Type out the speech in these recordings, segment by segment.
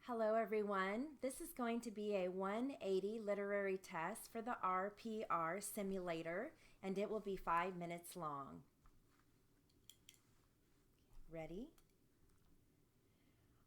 Hello, everyone. This is going to be a 180 literary test for the RPR simulator, and it will be 5 minutes long. Ready?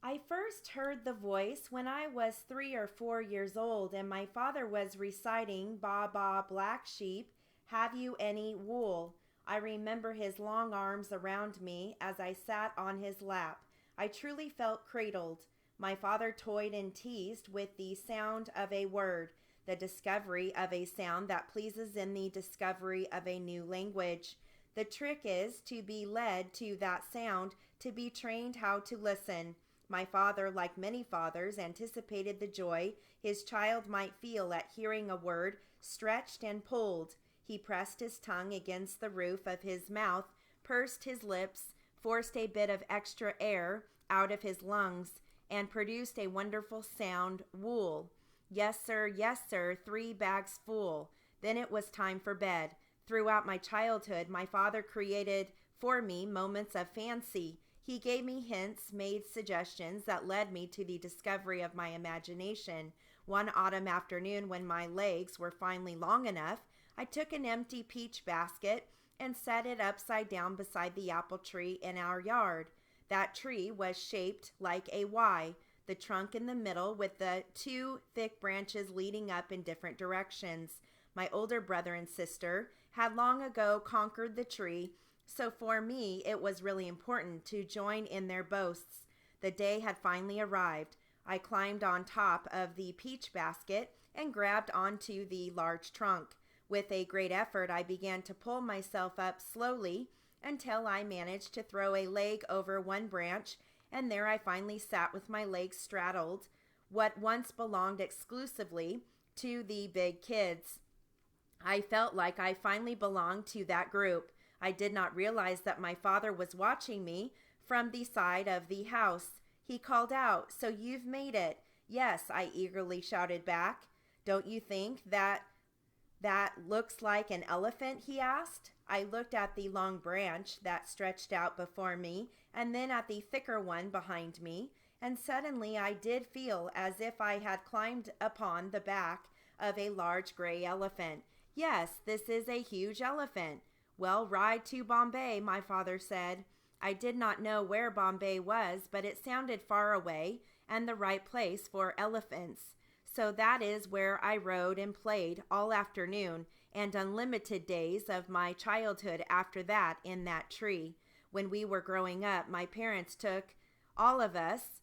I first heard the voice when I was 3 or 4 years old, and my father was reciting, "Ba ba, black sheep, have you any wool?" I remember his long arms around me as I sat on his lap. I truly felt cradled. My father toyed and teased with the sound of a word, the discovery of a sound that pleases in the discovery of a new language. The trick is to be led to that sound, to be trained how to listen. My father, like many fathers, anticipated the joy his child might feel at hearing a word stretched and pulled. He pressed his tongue against the roof of his mouth, pursed his lips, forced a bit of extra air out of his lungs, and produced a wonderful sound, wool. Yes, sir, 3 bags full. Then it was time for bed. Throughout my childhood, my father created for me moments of fancy. He gave me hints, made suggestions that led me to the discovery of my imagination. One autumn afternoon, when my legs were finally long enough, I took an empty peach basket and set it upside down beside the apple tree in our yard. That tree was shaped like a Y, the trunk in the middle with the 2 thick branches leading up in different directions. My older brother and sister had long ago conquered the tree, so for me it was really important to join in their boasts. The day had finally arrived. I climbed on top of the peach basket and grabbed onto the large trunk. With a great effort, I began to pull myself up slowly until I managed to throw a leg over one branch, and there I finally sat with my legs straddled, what once belonged exclusively to the big kids. I felt like I finally belonged to that group. I did not realize that my father was watching me from the side of the house. He called out, "So you've made it." "Yes," I eagerly shouted back. "Don't you think that looks like an elephant?" he asked. I looked at the long branch that stretched out before me and then at the thicker one behind me, and suddenly I did feel as if I had climbed upon the back of a large gray elephant. "Yes, this is a huge elephant." "Well, ride to Bombay," my father said. I did not know where Bombay was, but it sounded far away and the right place for elephants. So that is where I rode and played all afternoon and unlimited days of my childhood after that in that tree. When we were growing up, my parents took all of us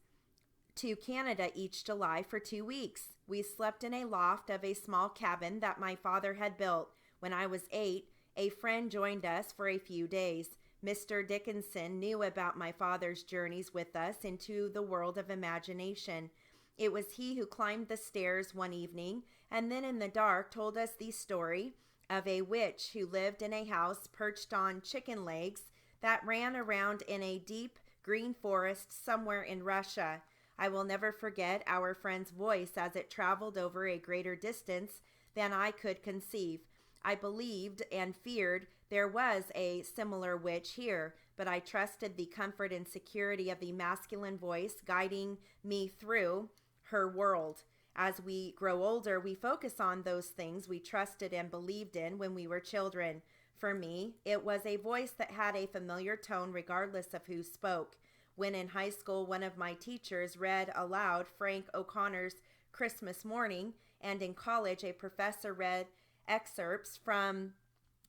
to Canada each July for 2 weeks. We slept in a loft of a small cabin that my father had built. When I was 8, a friend joined us for a few days. Mr. Dickinson knew about my father's journeys with us into the world of imagination. It was he who climbed the stairs one evening and then in the dark told us the story of a witch who lived in a house perched on chicken legs that ran around in a deep green forest somewhere in Russia. I will never forget our friend's voice as it traveled over a greater distance than I could conceive. I believed and feared there was a similar witch here, but I trusted the comfort and security of the masculine voice guiding me through her world. As we grow older, we focus on those things we trusted and believed in when we were children. For me, it was a voice that had a familiar tone regardless of who spoke. When in high school, one of my teachers read aloud Frank O'Connor's Christmas Morning, and in college, a professor read excerpts from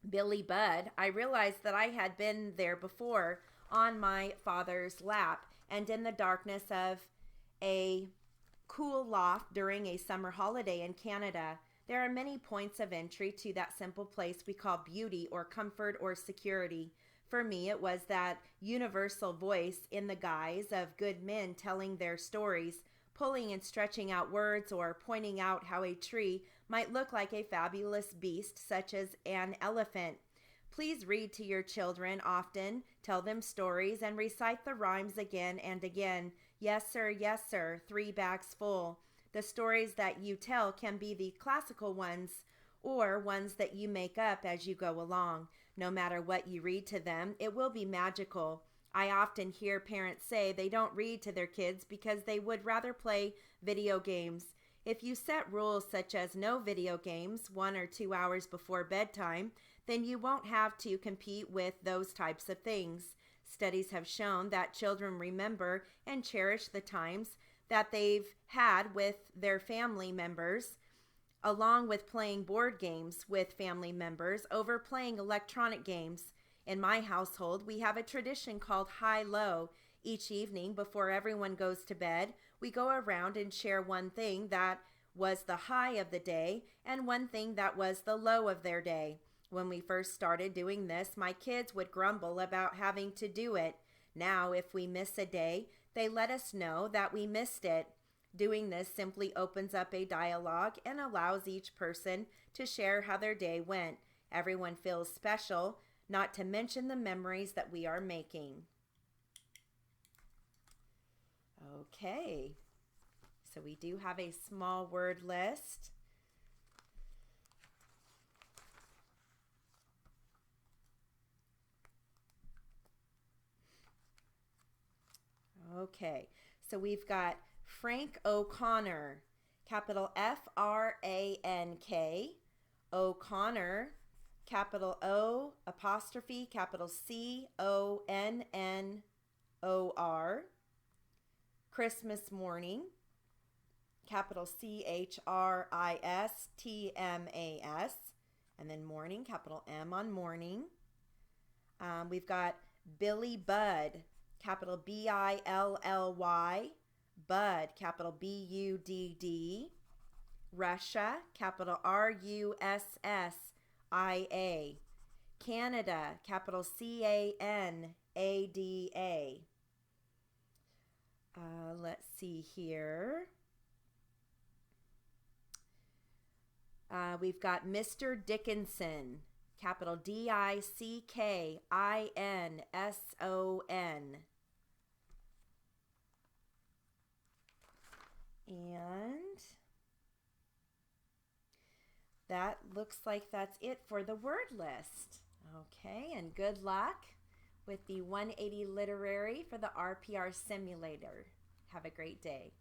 Billy Budd, I realized that I had been there before on my father's lap and in the darkness of a cool loft during a summer holiday in Canada. There are many points of entry to that simple place we call beauty or comfort or security. For me, it was that universal voice in the guise of good men telling their stories, pulling and stretching out words or pointing out how a tree might look like a fabulous beast such as an elephant. Please read to your children often, tell them stories, and recite the rhymes again and again. Yes, sir, 3 bags full. The stories that you tell can be the classical ones or ones that you make up as you go along. No matter what you read to them, it will be magical. I often hear parents say they don't read to their kids because they would rather play video games. If you set rules such as no video games 1 or 2 hours before bedtime, then you won't have to compete with those types of things. Studies have shown that children remember and cherish the times that they've had with their family members, along with playing board games with family members over playing electronic games. In my household, we have a tradition called high-low. Each evening before everyone goes to bed, we go around and share one thing that was the high of the day and one thing that was the low of their day. When we first started doing this, my kids would grumble about having to do it. Now, if we miss a day, they let us know that we missed it. Doing this simply opens up a dialogue and allows each person to share how their day went. Everyone feels special, not to mention the memories that we are making. Okay, so we do have a small word list. Okay, so we've got Frank O'Connor, capital F-R-A-N-K, O'Connor, capital O, apostrophe, capital C-O-N-N-O-R. Christmas morning, capital C-H-R-I-S-T-M-A-S, and then morning, capital M on morning. We've got Billy Budd, capital B-I-L-L-Y, Bud, capital B-U-D-D. Russia, capital R-U-S-S-I-A. Canada, capital C-A-N-A-D-A. Let's see here. We've got Mr. Dickinson, capital D-I-C-K-I-N-S-O-N. And that looks like that's it for the word list. Okay, and good luck with the 180 Literary for the RPR Simulator. Have a great day.